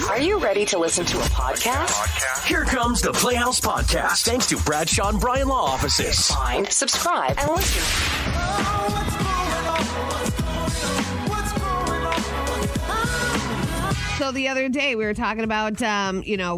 Are you ready to listen to a podcast? Here comes the Playhouse Podcast, thanks to Bradshaw and Bryan Law Offices. Find, subscribe, and listen. So the other day we were talking about,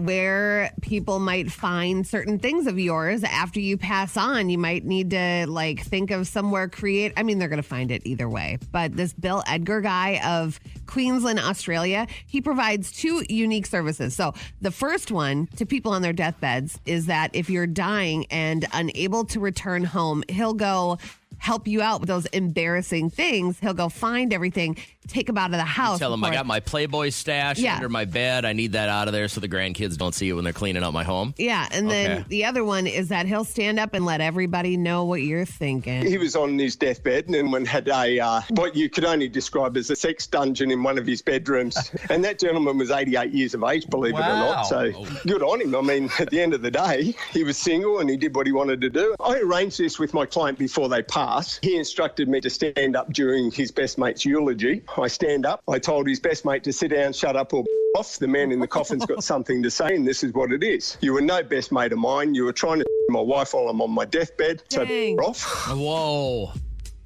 where people might find certain things of yours after you pass on. You might need to think of somewhere they're going to find it either way. But this Bill Edgar guy of Queensland, Australia, he provides 2 unique services. So the first one to people on their deathbeds is that if you're dying and unable to return home, he'll go help you out with those embarrassing things. He'll go find everything, take them out of the house. Tell him I got my Playboy stash under my bed. I need that out of there so the grandkids don't see it when they're cleaning out my home. Yeah, and then the other one is that he'll stand up and let everybody know what you're thinking. He was on his deathbed and had a what you could only describe as a sex dungeon in one of his bedrooms. And that gentleman was 88 years of age, believe it or not. So good on him. I mean, at the end of the day, he was single and he did what he wanted to do. I arranged this with my client before they passed. He instructed me to stand up during his best mate's eulogy. I stand up. I told his best mate to sit down, shut up, or off. The man in the coffin's got something to say, and this is what it is. You were no best mate of mine. You were trying to my wife while I'm on my deathbed. So off. Whoa.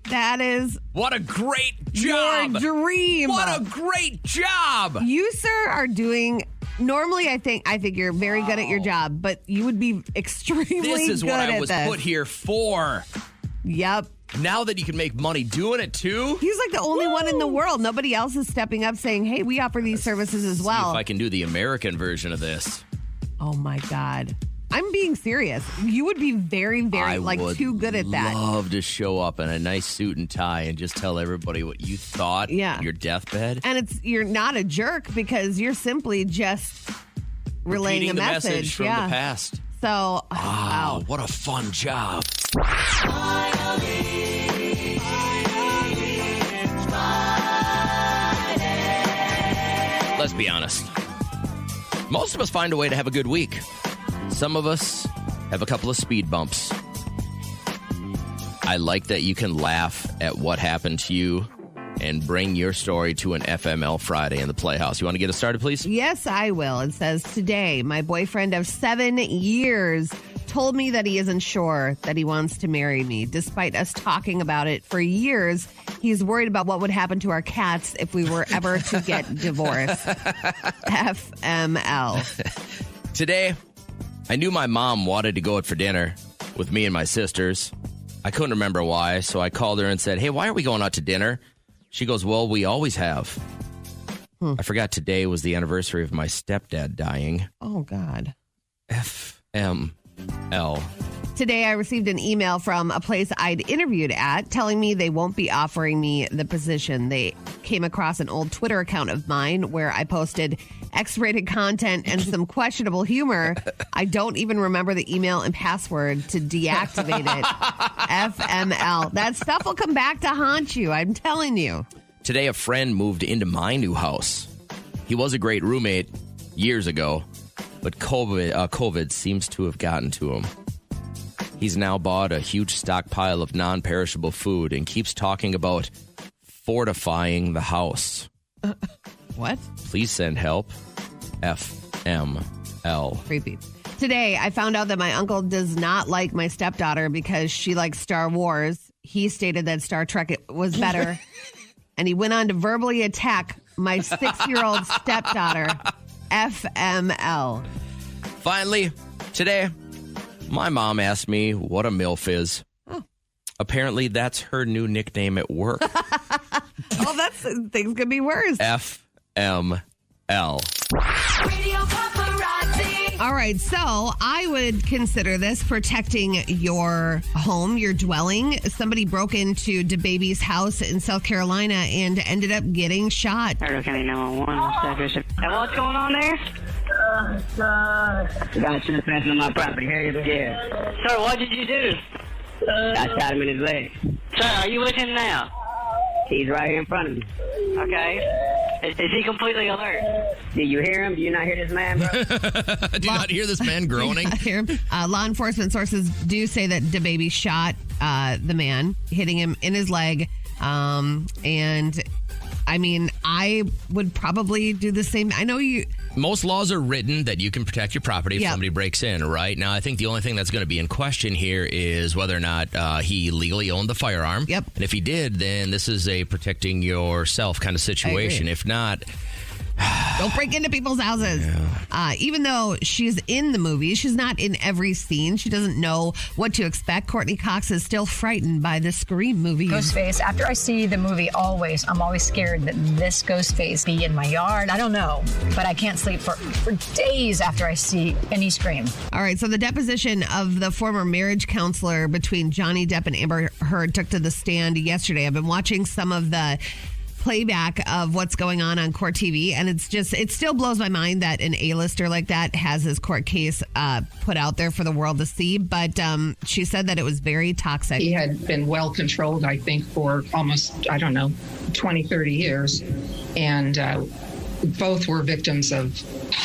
That is... What a great job. Your dream. What a great job. You, sir, are doing... Normally, I think you're very good at your job, but you would be extremely good at this. This is what I was put here for. Yep. Now that you can make money doing it, too. He's like the only one in the world. Nobody else is stepping up saying, hey, we offer these services as well. See if I can do the American version of this. Oh, my God. I'm being serious. You would be very, very, too good at that. I would love to show up in a nice suit and tie and just tell everybody what you thought on your deathbed. And you're not a jerk because you're simply just relaying a message from the past. So, wow. What a fun job. Let's be honest. Most of us find a way to have a good week. Some of us have a couple of speed bumps. I like that you can laugh at what happened to you and bring your story to an FML Friday in the Playhouse. You want to get us started, please? Yes, I will. It says, today, my boyfriend of 7 years told me that he isn't sure that he wants to marry me. Despite us talking about it for years, he's worried about what would happen to our cats if we were ever to get divorced. FML. Today, I knew my mom wanted to go out for dinner with me and my sisters. I couldn't remember why, so I called her and said, hey, why are we going out to dinner? She goes, well, we always have. I forgot today was the anniversary of my stepdad dying. Oh, God. FML. Today, I received an email from a place I'd interviewed at telling me they won't be offering me the position. They came across an old Twitter account of mine where I posted X-rated content and some questionable humor. I don't even remember the email and password to deactivate it. FML. That stuff will come back to haunt you. I'm telling you. Today, a friend moved into my new house. He was a great roommate years ago, but COVID seems to have gotten to him. He's now bought a huge stockpile of non-perishable food and keeps talking about fortifying the house. What? Please send help. FML. Creepy. Today, I found out that my uncle does not like my stepdaughter because she likes Star Wars. He stated that Star Trek was better. And he went on to verbally attack my 6-year-old stepdaughter. FML. Finally, today, my mom asked me what a MILF is. Oh. Apparently, that's her new nickname at work. Things could be worse. FML. Radio Paparazzi. All right, so I would consider this protecting your home, your dwelling. Somebody broke into DeBaby's house in South Carolina and ended up getting shot. County 911. And what's going on there? The guy trespassing on my property. Here you go. Sir, what did you do? I shot him in his leg. Sir, are you with him now? He's right here in front of me. Okay. Is he completely alert? Do you hear him? Do you not hear this man, bro? Do you not hear this man groaning? Law enforcement sources do say that DeBaby shot the man, hitting him in his leg. And I mean, I would probably do the same. I know you. Most laws are written that you can protect your property if somebody breaks in, right? Now, I think the only thing that's going to be in question here is whether or not he legally owned the firearm. Yep. And if he did, then this is a protecting yourself kind of situation. If not... Don't break into people's houses. Yeah. Even though she's in the movie, she's not in every scene. She doesn't know what to expect. Courtney Cox is still frightened by the Scream movie. Ghostface, after I see the movie I'm always scared that this Ghostface be in my yard. I don't know, but I can't sleep for days after I see any Scream. All right, so the deposition of the former marriage counselor between Johnny Depp and Amber Heard took to the stand yesterday. I've been watching some of the playback of what's going on court TV, and it still blows my mind that an A-lister like that has his court case put out there for the world to see, but she said that it was very toxic. He had been well controlled, I think, for almost, 20, 30 years, and both were victims of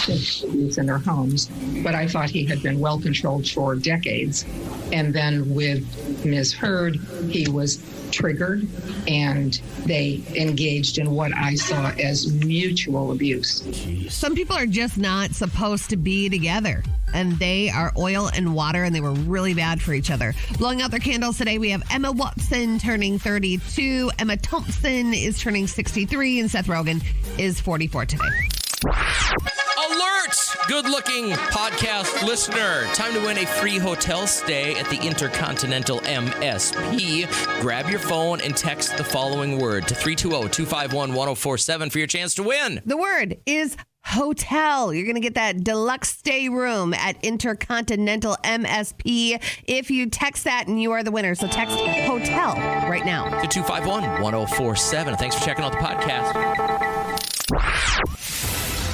abuse in their homes, but I thought he had been well controlled for decades. And then with Ms. Heard, he was triggered, and they engaged in what I saw as mutual abuse. Some people are just not supposed to be together, and they are oil and water, and they were really bad for each other. Blowing out their candles today, we have Emma Watson turning 32, Emma Thompson is turning 63, and Seth Rogen is 44 today. Alert! Good-looking podcast listener. Time to win a free hotel stay at the Intercontinental MSP. Grab your phone and text the following word to 320-251-1047 for your chance to win. The word is hotel. You're going to get that deluxe stay room at Intercontinental MSP if you text that, and you are the winner. So text hotel right now to 251-1047. Thanks for checking out the podcast.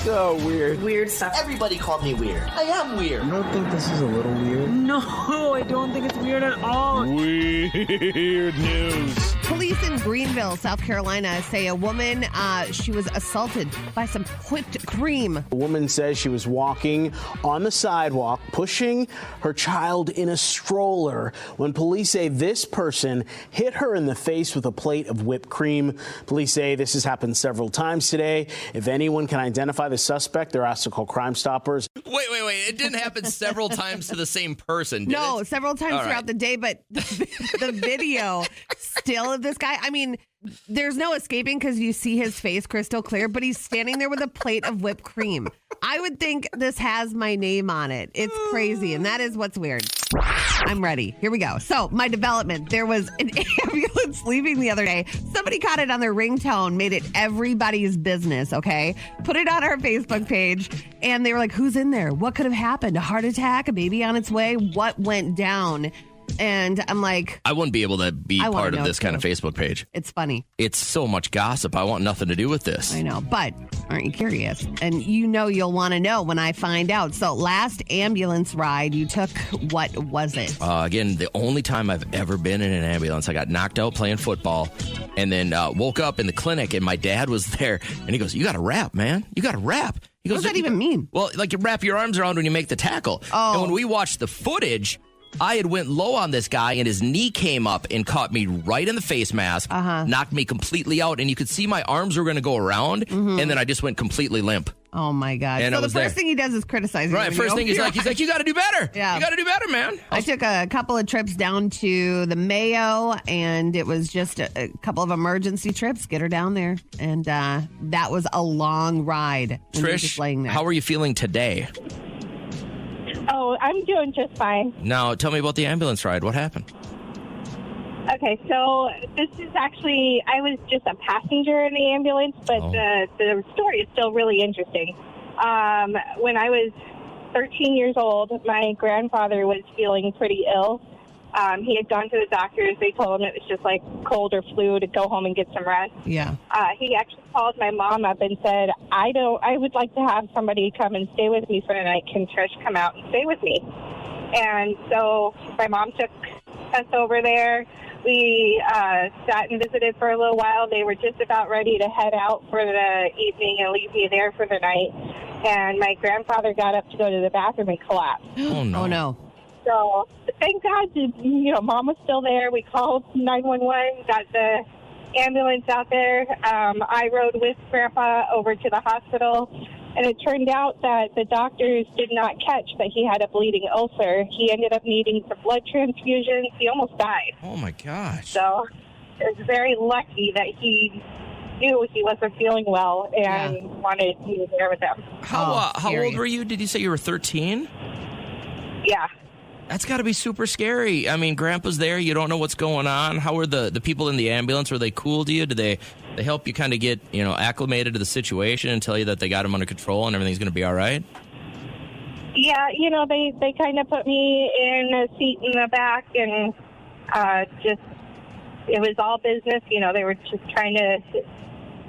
So weird. Weird stuff. Everybody called me weird. I am weird. You don't think this is a little weird? No, I don't think it's weird at all. Weird news. Police in Greenville, South Carolina, say a woman, she was assaulted by some whipped cream. A woman says she was walking on the sidewalk, pushing her child in a stroller, when police say this person hit her in the face with a plate of whipped cream. Police say this has happened several times today. If anyone can identify the suspect, they're asked to call Crime Stoppers. Wait. It didn't happen several times to the same person, did No, it? Several times throughout the day, but the video still of this guy, I mean, there's no escaping because you see his face crystal clear, but he's standing there with a plate of whipped cream. I would think this has my name on it. It's crazy, and that is what's weird. I'm ready. Here we go. So, my development. There was an ambulance leaving the other day. Somebody caught it on their ringtone, made it everybody's business, okay? Put it on our Facebook page, and they were like, who's in there? What could have happened? A heart attack? A baby on its way? What went down? And I'm like, I wouldn't be able to be part of this kind of Facebook page. It's funny. It's so much gossip. I want nothing to do with this. I know, but aren't you curious? And you'll want to know when I find out. So last ambulance ride you took, what was it? Again, the only time I've ever been in an ambulance. I got knocked out playing football and then woke up in the clinic, and my dad was there, and he goes, you got to rap, man. You got to rap. He goes, what does that even mean? Well, like you wrap your arms around when you make the tackle. Oh. And when we watched the footage, I had went low on this guy, and his knee came up and caught me right in the face mask, knocked me completely out, and you could see my arms were going to go around, and then I just went completely limp. Oh, my God. And so the first thing he does is criticize you. Right, first thing he's like, you got to do better. Yeah. You got to do better, man. I took a couple of trips down to the Mayo, and it was just a couple of emergency trips. Get her down there. And that was a long ride. Trish, just laying there. How are you feeling today? Oh, I'm doing just fine. Now, tell me about the ambulance ride. What happened? Okay, so this is actually, I was just a passenger in the ambulance, but the story is still really interesting. When I was 13 years old, my grandfather was feeling pretty ill. He had gone to the doctors. They told him it was just like cold or flu, to go home and get some rest. Yeah. He actually called my mom up and said, I would like to have somebody come and stay with me for the night. Can Trish come out and stay with me? And so my mom took us over there. We sat and visited for a little while. They were just about ready to head out for the evening and leave me there for the night. And my grandfather got up to go to the bathroom and collapsed. Oh, no. Oh, no. So thank God, Mom was still there. We called 911, got the ambulance out there. I rode with Grandpa over to the hospital, and it turned out that the doctors did not catch that he had a bleeding ulcer. He ended up needing some blood transfusions. He almost died. Oh, my gosh. So it was very lucky that he knew he wasn't feeling well and wanted to be there with him. How old were you? Did you say you were 13? Yeah. That's got to be super scary. I mean, Grandpa's there. You don't know what's going on. How were the people in the ambulance? Were they cool to you? Did they help you kind of get, acclimated to the situation and tell you that they got him under control and everything's going to be all right? Yeah, they kind of put me in a seat in the back and it was all business. They were just trying to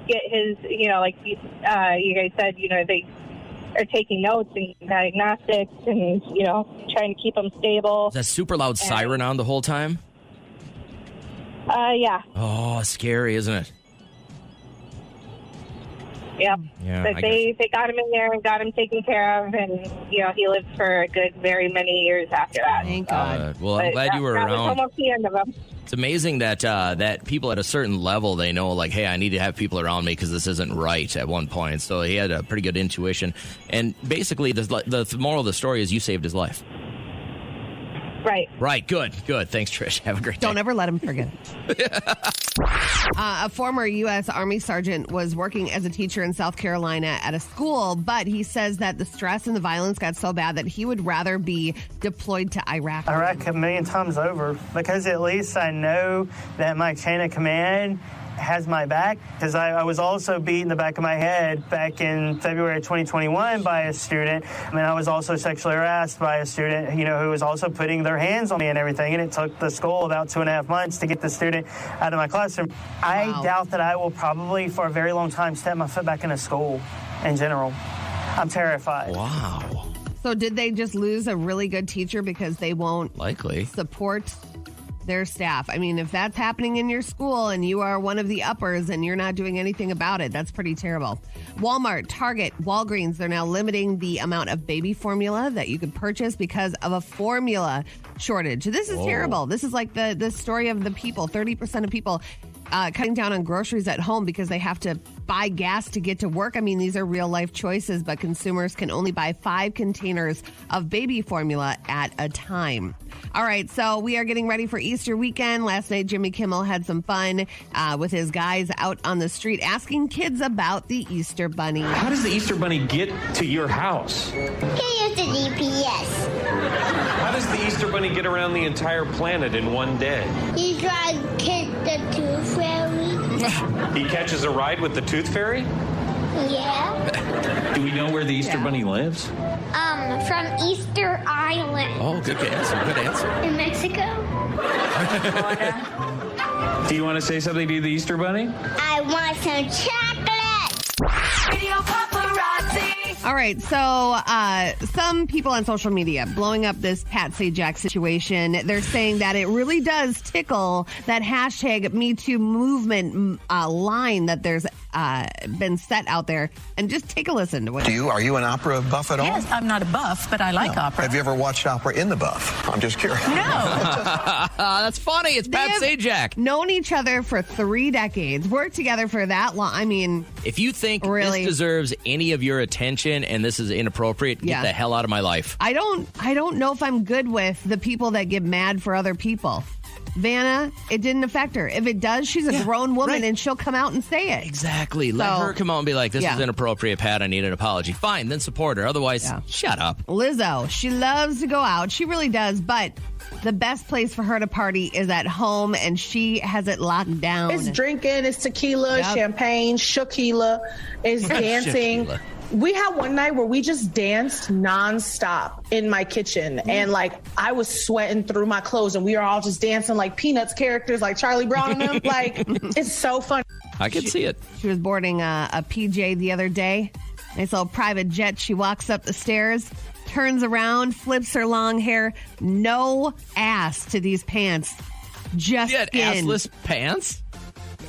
get his, like you guys said, they are taking notes and diagnostics and, trying to keep them stable. Is that super loud siren on the whole time? Yeah. Oh, scary, isn't it? Yep. Yeah, but they got him in there and got him taken care of, and, he lived for a good very many years after that. Thank God. Well, I'm glad you were around. That was almost the end of him. It's amazing that that people at a certain level, they know, like, hey, I need to have people around me because this isn't right at one point. So he had a pretty good intuition. And basically, the moral of the story is you saved his life. Right. Right. Good. Thanks, Trish. Have a great day. Don't ever let him forget. A former U.S. Army sergeant was working as a teacher in South Carolina at a school, but he says that the stress and the violence got so bad that he would rather be deployed to Iraq. Iraq 1,000,000 times over, because at least I know that my chain of command has my back, because I was also beat in the back of my head back in February 2021 by a student. I mean, I was also sexually harassed by a student, who was also putting their hands on me and everything, and it took the school about 2.5 months to get the student out of my classroom. Wow. I doubt that I will probably, for a very long time, step my foot back into school in general. I'm terrified. Wow. So did they just lose a really good teacher because they won't support their staff? I mean, if that's happening in your school and you are one of the uppers and you're not doing anything about it, that's pretty terrible. Walmart, Target, Walgreens, they're now limiting the amount of baby formula that you could purchase because of a formula shortage. This is terrible. This is like the story of the people. 30% of people cutting down on groceries at home because they have to buy gas to get to work. I mean, these are real life choices, but consumers can only buy 5 containers of baby formula at a time. All right, so we are getting ready for Easter weekend. Last night, Jimmy Kimmel had some fun with his guys out on the street asking kids about the Easter Bunny. How does the Easter Bunny get to your house? He uses GPS. How does the Easter Bunny get around the entire planet in one day? He tries to catch the Tooth Fairy. He catches a ride with the Tooth Fairy? Yeah. Do we know where the Easter Bunny lives? From Easter Island. Oh, good answer. In Mexico. Do you want to say something to the Easter Bunny? I want some chocolate. Radio Paparazzi. All right, so some people on social media blowing up this Pat Sajak situation. They're saying that it really does tickle that hashtag #MeToo movement line that there's been set out there. And just take a listen to what. Are you an opera buff at all? Yes, I'm not a buff, but I like opera. Have you ever watched opera in the buff? I'm just curious. No. That's funny. It's Pat Sajak. Known each other for 3 decades, worked together for that long. I mean, if you think really, this deserves any of your attention and this is inappropriate, get the hell out of my life. I don't know if I'm good with the people that get mad for other people. Vanna, it didn't affect her. If it does, she's a grown woman and she'll come out and say it. Exactly. Let her come out and be like, this is inappropriate, Pat. I need an apology. Fine, then support her. Otherwise, shut up. Lizzo, she loves to go out. She really does. But the best place for her to party is at home, and she has it locked down. It's drinking, it's tequila, champagne, Shakila, it's dancing. Shakila. We had one night where we just danced nonstop in my kitchen, and I was sweating through my clothes, and we were all just dancing like Peanuts characters, like Charlie Brown and them. It's so fun. I can see it. She was boarding a PJ the other day. Nice little private jet. She walks up the stairs, turns around, flips her long hair. No ass to these pants. Just You had skin. assless pants?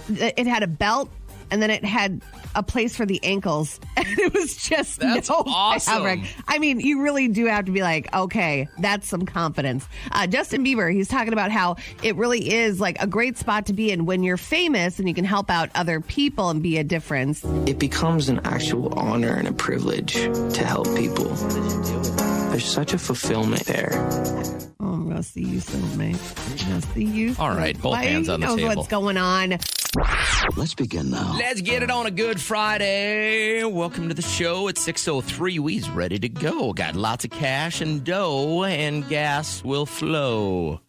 It had a belt. and then it had a place for the ankles. And it was just That's awesome. fabric. I mean, you really do have to be like, okay, that's some confidence. Justin Bieber, he's talking about how it really is like a great spot to be in when you're famous and you can help out other people and be a difference. It becomes an actual honor and a privilege to help people. There's such a fulfillment there. Oh, I'm going to see you soon, mate. I'm going to see you soon. All right, both hands on the table. Knows what's going on. Let's begin now. Let's get it on a good Friday. Welcome to the show. It's 6:03. We's ready to go. Got lots of cash and dough, and gas will flow.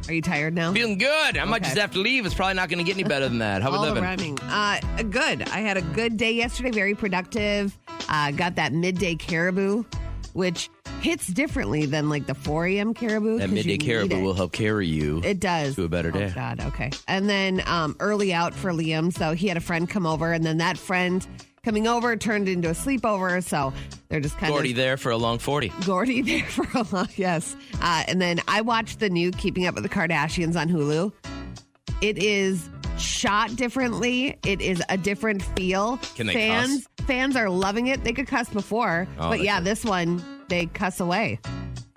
Are you tired now? Feeling good. I might just have to leave. It's probably not going to get any better than that. How we living? Rhyming. Good. I had a good day yesterday. Very productive. Got that midday caribou, which hits differently than like the 4 a.m. caribou. That midday caribou will help carry you. It does. To a better day. Oh, God. Okay. And then early out for Liam. So he had a friend come over, and then that friend coming over turned into a sleepover. So they're just kind Gordy there for a long 40. Gordy there for a long, yes. And then I watched the new Keeping Up with the Kardashians on Hulu. It is shot differently. It is a different feel. Can they cuss? Fans are loving it. They could cuss before, but yeah, this one they cuss away.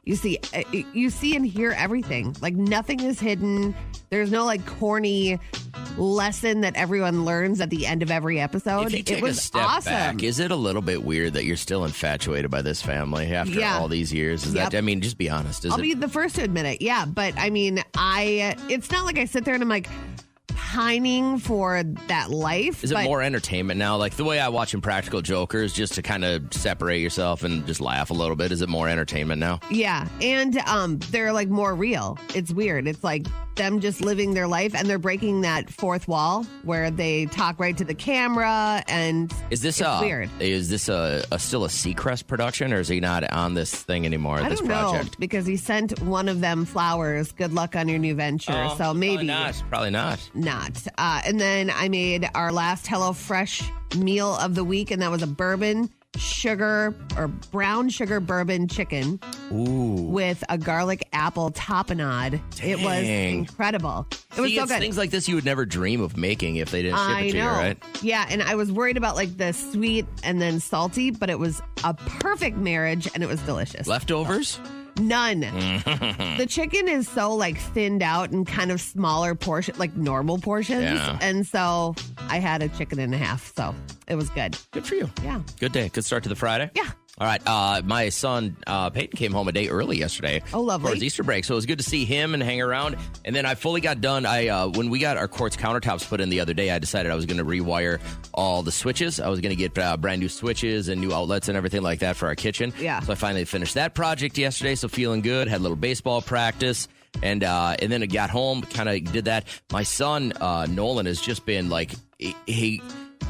You see and hear everything. Like nothing is hidden. There's no like corny lesson that everyone learns at the end of every episode. If you take it was a step awesome. back, is it a little bit weird that you're still infatuated by this family after all these years? Is that? I mean, just be honest. I'll be the first to admit it. Yeah, but I mean, it's not like I sit there and I'm like pining for that life. Is it more entertainment now? Like the way I watch Impractical Jokers, just to kind of separate yourself and just laugh a little bit. Is it more entertainment now? Yeah, and they're like more real. It's weird. It's like them just living their life, and they're breaking that fourth wall where they talk right to the camera. And is this weird? Is this still a Seacrest production, or is he not on this thing anymore? I don't know, because he sent one of them flowers. Good luck on your new venture. So maybe probably not. And then I made our last HelloFresh meal of the week, and that was a brown sugar bourbon chicken with a garlic apple tapenade. It was incredible. It was so good. Things like this you would never dream of making if they didn't ship it to you, right? Yeah, and I was worried about like the sweet and then salty, but it was a perfect marriage, and it was delicious. Leftovers? None. The chicken is so like thinned out and kind of smaller portion, like normal portions. Yeah. And so I had a chicken and a half. So it was good. Good for you. Yeah. Good day. Good start to the Friday. Yeah. All right. My son, Peyton, came home a day early yesterday. Oh, lovely. For his Easter break. So it was good to see him and hang around. And then I fully got done. When we got our quartz countertops put in the other day, I decided I was going to rewire all the switches. I was going to get brand new switches and new outlets and everything like that for our kitchen. Yeah. So I finally finished that project yesterday. So feeling good. Had a little baseball practice. And then I got home, kind of did that. My son, Nolan, has just been like, he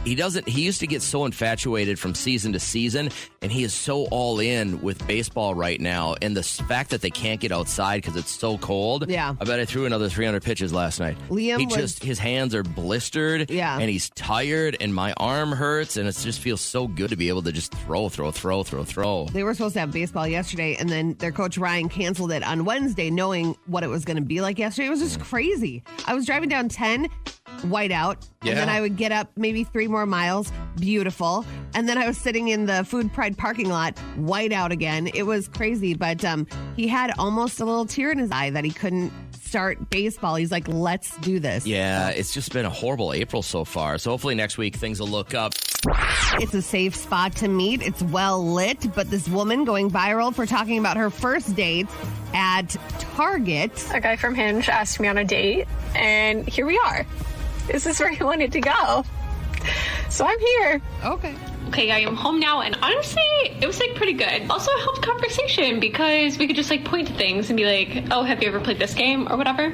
used to get so infatuated from season to season, and he is so all in with baseball right now. And the fact that they can't get outside because it's so cold. Yeah. I bet I threw another 300 pitches last night. His hands are blistered. Yeah. And he's tired, and my arm hurts, and it just feels so good to be able to just throw. They were supposed to have baseball yesterday, and then their coach Ryan canceled it on Wednesday, knowing what it was going to be like yesterday. It was just crazy. I was driving down 10, white out, and then I would get up maybe 3 more miles, beautiful, and then I was sitting in the Food Pride parking lot, white out again. It was crazy, but he had almost a little tear in his eye that he couldn't start baseball. He's like, let's do this. Yeah, it's just been a horrible April so far, so hopefully next week things will look up. It's a safe spot to meet. It's well lit, but this woman going viral for talking about her first date at Target. A guy from Hinge asked me on a date, and here we are. This is where he wanted to go. So I'm here. Okay, I am home now, and honestly, it was like pretty good. Also, it helped conversation because we could just like point to things and be like, oh, have you ever played this game or whatever?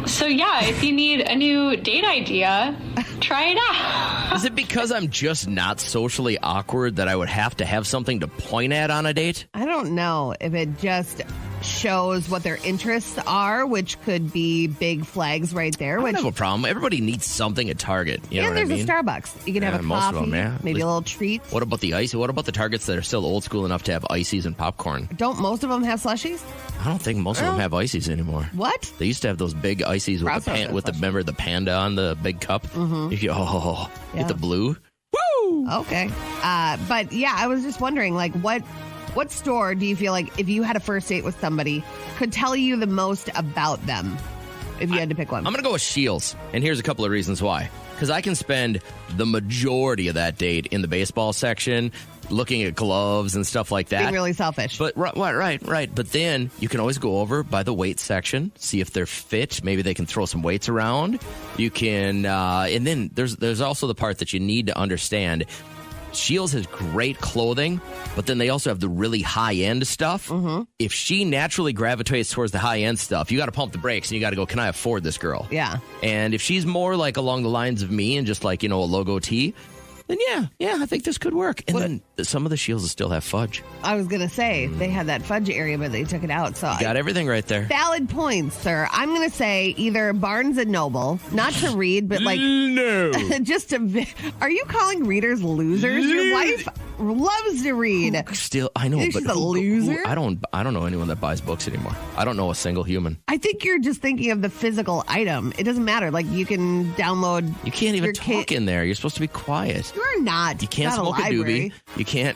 So yeah, if you need a new date idea, try it out. Is it because I'm just not socially awkward that I would have to have something to point at on a date? I don't know if it just shows what their interests are, which could be big flags right there. I don't have a problem. Everybody needs something at Target. You know what I mean? There's a Starbucks. You can have a most coffee, of them, yeah. maybe a little treat. What about the ice? What about the Targets that are still old school enough to have ices and popcorn? Don't most of them have slushies? I don't think most of them have ices anymore. What? They used to have those big ices with remember the panda on the big cup? Mm-hmm. Get the blue. Woo! Okay. But yeah, I was just wondering, like, what store do you feel like if you had a first date with somebody could tell you the most about them if you had to pick one? I'm going to go with Shields, and here's a couple of reasons why. Because I can spend the majority of that date in the baseball section looking at gloves and stuff like that. Being really selfish. But right. But then you can always go over by the weight section, see if they're fit. Maybe they can throw some weights around. You can, and then there's also the part that you need to understand. Shields has great clothing, but then they also have the really high-end stuff. Mm-hmm. If she naturally gravitates towards the high-end stuff, you got to pump the brakes and you got to go, can I afford this girl? Yeah. And if she's more like along the lines of me and just like, a logo tee, then yeah, I think this could work. And then some of the Shields still have fudge. I was going to say, they had that fudge area, but they took it out. So you got everything right there. Valid points, sir. I'm going to say either Barnes & Noble, not to read, but like... No. Just to... Are you calling readers losers? Your wife loves to read. Still, I know, She's but a loser? I don't know anyone that buys books anymore. I don't know a single human. I think you're just thinking of the physical item. It doesn't matter. Like, you can download... You can't even talk in there. You're supposed to be quiet. You're not. You can't smoke a doobie. You can't...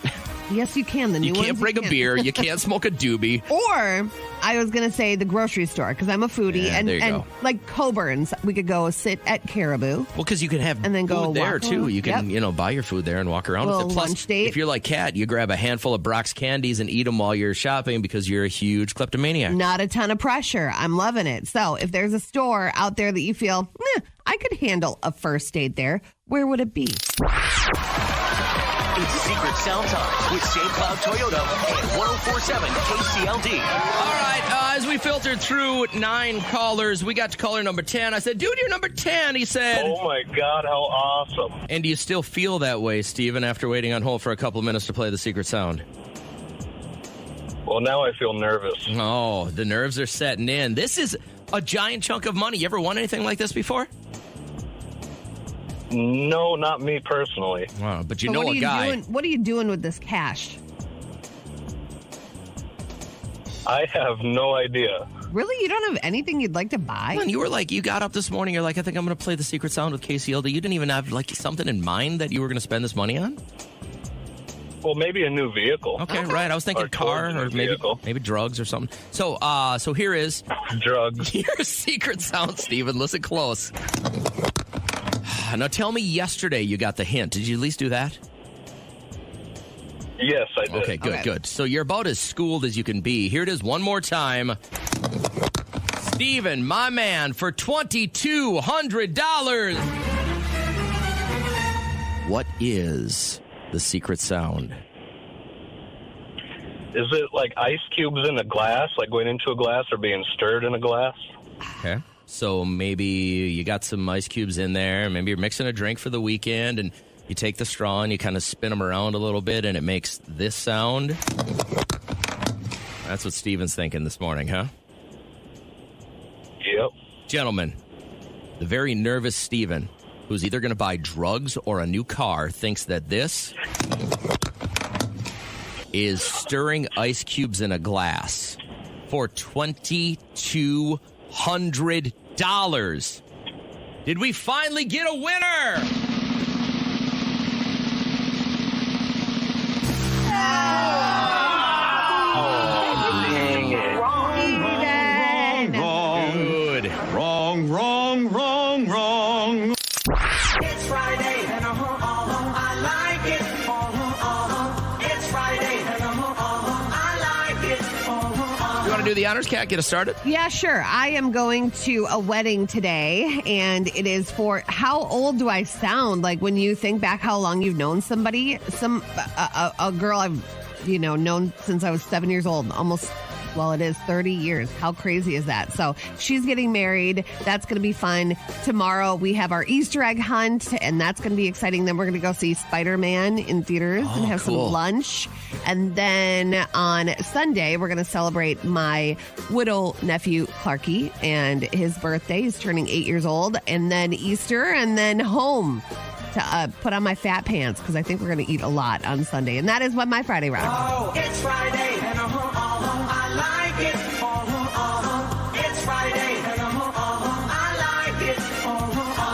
Yes, you can. The new You can't ones, bring a beer. You can't smoke a doobie. Or I was going to say the grocery store because I'm a foodie. Yeah, there you and go. like Coburn's, we could go sit at Caribou. Well, because you can have and then go food there, walk too. around. You can, buy your food there and walk around with it. Plus, lunch date. if you're like Kat, you grab a handful of Brock's candies and eat them while you're shopping because you're a huge kleptomaniac. Not a ton of pressure. I'm loving it. So if there's a store out there that you feel, I could handle a first date there, where would it be? It's Secret Sound Time with St. Cloud Toyota and 104.7 KCLD. All right, as we filtered through 9 callers, we got to caller number 10. I said, dude, you're number 10. He said, oh, my God, how awesome. And do you still feel that way, Steven, after waiting on hold for a couple of minutes to play the Secret Sound? Well, now I feel nervous. Oh, the nerves are setting in. This is a giant chunk of money. You ever won anything like this before? No, not me personally. Wow, but so know a guy. What are you doing with this cash? I have no idea. Really? You don't have anything you'd like to buy? When you were like, you got up this morning, you're like, I think I'm going to play the Secret Sound with KCLD. You didn't even have like something in mind that you were going to spend this money on? Well, maybe a new vehicle. Okay, right. I was thinking car or maybe drugs or something. So here is drugs. Here's Secret Sound, Steven. Listen close. Now tell me yesterday you got the hint. Did you at least do that? Yes, I did. Okay, good. So you're about as schooled as you can be. Here it is one more time. Steven, my man, for $2,200. What is the Secret Sound? Is it like ice cubes in a glass, like going into a glass or being stirred in a glass? Okay. So maybe you got some ice cubes in there. Maybe you're mixing a drink for the weekend, and you take the straw and you kind of spin them around a little bit, and it makes this sound. That's what Steven's thinking this morning, huh? Yep. Gentlemen, the very nervous Steven, who's either going to buy drugs or a new car, thinks that this is stirring ice cubes in a glass for $2,200. Did we finally get a winner? Dang it. Good. Wrong. It's Friday and I like it. It's Friday and I like it. You want to do the honors, Kat? Get us started? Yeah, sure. I am going to a wedding today, and it is for how old do I sound? Like when you think back how long you've known somebody, a girl I've known since I was 7 years old, almost Well, it is 30 years. How crazy is that? So she's getting married. That's going to be fun. Tomorrow we have our Easter egg hunt, and that's going to be exciting. Then we're going to go see Spider-Man in theaters and have some lunch. And then on Sunday, we're going to celebrate my widow nephew, Clarky, and his birthday. He's turning 8 years old. And then Easter, and then home to put on my fat pants because I think we're going to eat a lot on Sunday. And that is what my Friday rock. Oh, it's Friday, and I like it. It's Friday, and I like it.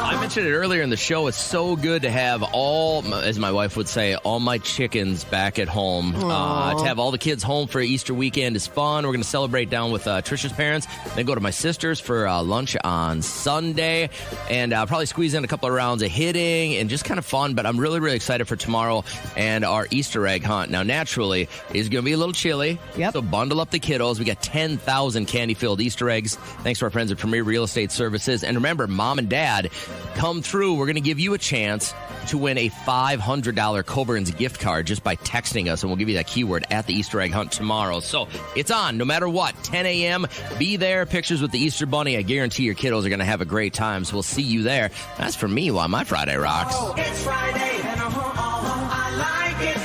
I mentioned it earlier in the show. It's so good to have all, as my wife would say, all my chickens back at home. To have all the kids home for Easter weekend is fun. We're going to celebrate down with Trisha's parents, then go to my sister's for lunch on Sunday, and probably squeeze in a couple of rounds of hitting and just kind of fun. But I'm really, really excited for tomorrow and our Easter egg hunt. Now, naturally, it's going to be a little chilly. So bundle up the kiddos. We got 10,000 candy-filled Easter eggs. Thanks to our friends at Premier Real Estate Services. And remember, Mom and Dad, come through. We're going to give you a chance to win a $500 Coburn's gift card just by texting us, and we'll give you that keyword at the Easter egg hunt tomorrow. So it's on no matter what. 10 a.m. Be there. Pictures with the Easter Bunny. I guarantee your kiddos are going to have a great time, so we'll see you there. That's for me while my Friday rocks. Oh, it's Friday, and I like it.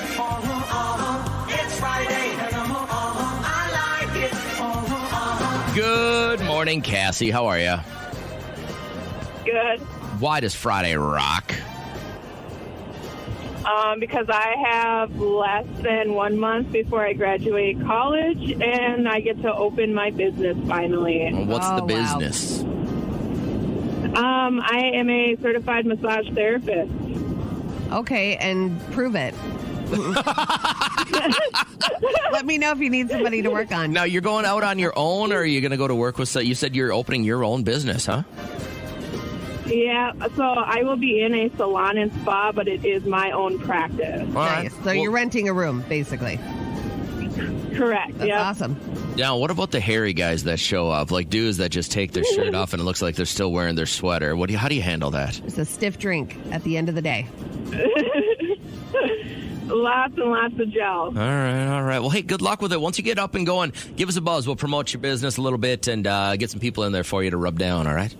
It's Friday, and I like it. Good morning, Cassie. How are you? Good. Why does Friday rock? Because I have less than 1 month before I graduate college, and I get to open my business finally. What's the business? I am a certified massage therapist. Okay, and prove it. Let me know if you need somebody to work on. Now, you're going out on your own, or are you going to go to work with... You said you're opening your own business, huh? Yeah, so I will be in a salon and spa, but it is my own practice. Nice. So you're renting a room, basically. Correct. That's awesome. Now, what about the hairy guys that show up? Like dudes that just take their shirt off and it looks like they're still wearing their sweater. How do you handle that? It's a stiff drink at the end of the day. Lots and lots of gel. All right. Well, hey, good luck with it. Once you get up and going, give us a buzz. We'll promote your business a little bit and get some people in there for you to rub down, all right?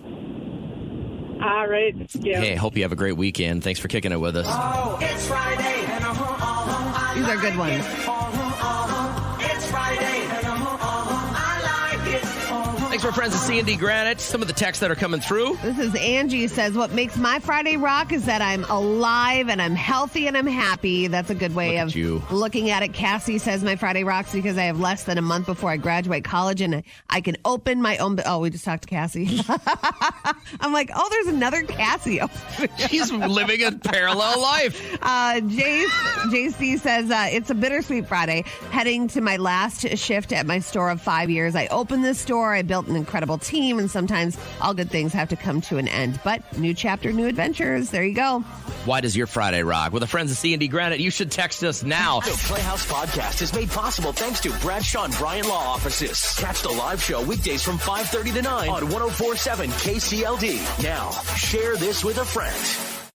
All right. Yeah. Hey, hope you have a great weekend. Thanks for kicking it with us. Oh, it's Friday, and These are good ones. It's Friday, and I like it. Thanks for our friends at C&D Granite. Some of the texts that are coming through. This is Angie says, what makes my Friday rock is that I'm alive and I'm healthy and I'm happy. That's a good way of looking at it. Cassie says my Friday rocks because I have less than a month before I graduate college and I can open my own... Oh, we just talked to Cassie. I'm like, oh, there's another Cassie. She's living a parallel life. JC says, it's a bittersweet Friday. Heading to my last shift at my store of 5 years. I opened this store. I built an incredible team, and sometimes all good things have to come to an end. But new chapter, new adventures. There you go. Why does your Friday rock? With the friends of C&D Granite, you should text us now. The Playhouse Podcast is made possible thanks to Bradshaw and Bryan Law Offices. Catch the live show weekdays from 5:30 to 9 on 104.7 KCLD. Now, share this with a friend.